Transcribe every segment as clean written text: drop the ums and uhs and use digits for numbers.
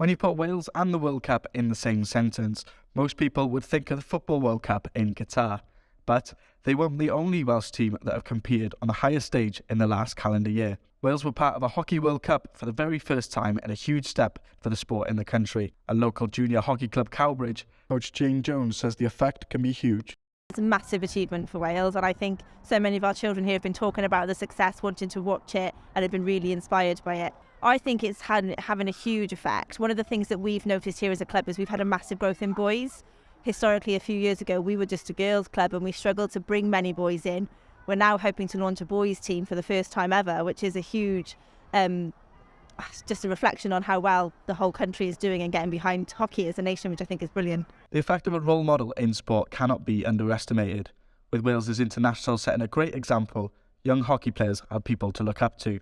When you put Wales and the World Cup in the same sentence, most people would think of the Football World Cup in Qatar. But they weren't the only Welsh team that have competed on the highest stage in the last calendar year. Wales were part of a Hockey World Cup for the very first time, and a huge step for the sport in the country. A local junior hockey club, Cowbridge, coach Jane Jones says the effect can be huge. It's a massive achievement for Wales, and I think so many of our children here have been talking about the success, wanting to watch it, and have been really inspired by it. I think it's having a huge effect. One of the things that we've noticed here as a club is we've had a massive growth in boys. Historically, a few years ago, we were just a girls' club and we struggled to bring many boys in. We're now hoping to launch a boys' team for the first time ever, which is a huge, just a reflection on how well the whole country is doing and getting behind hockey as a nation, which I think is brilliant. The effect of a role model in sport cannot be underestimated. With Wales' international setting a great example, young hockey players have people to look up to.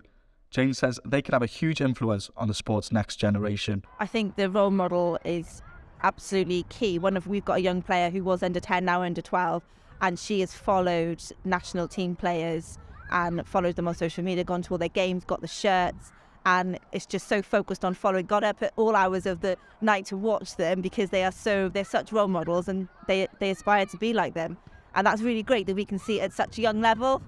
Jane says they can have a huge influence on the sport's next generation. I think the role model is absolutely key. We've got a young player who was under 10, now under 12, and she has followed national team players and followed them on social media, gone to all their games, got the shirts, and it's just so focused on following, got up at all hours of the night to watch them because they're such role models and they aspire to be like them. And that's really great that we can see it at such a young level.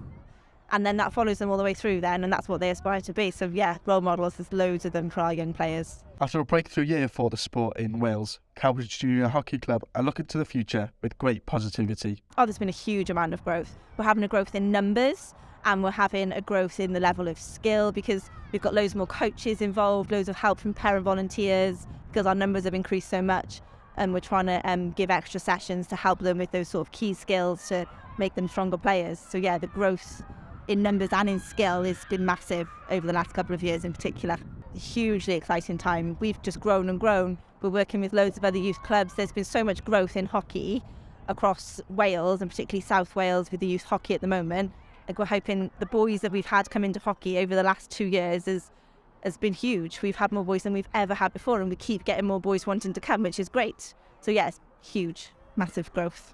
And then that follows them all the way through then, and that's what they aspire to be. So yeah, role models, there's loads of them for our young players. After a breakthrough year for the sport in Wales, Cowbridge Junior Hockey Club are looking to the future with great positivity. Oh, there's been a huge amount of growth. We're having a growth in numbers, and we're having a growth in the level of skill because we've got loads more coaches involved, loads of help from parent volunteers because our numbers have increased so much, and we're trying to give extra sessions to help them with those sort of key skills to make them stronger players. So yeah, the growth in numbers and in skill has been massive over the last couple of years in particular. Hugely exciting time. We've just grown and grown. We're working with loads of other youth clubs. There's been so much growth in hockey across Wales, and particularly South Wales with the youth hockey at the moment. Like, we're hoping the boys that we've had come into hockey over the last 2 years has been huge. We've had more boys than we've ever had before, and we keep getting more boys wanting to come, which is great. So yes, huge, massive growth.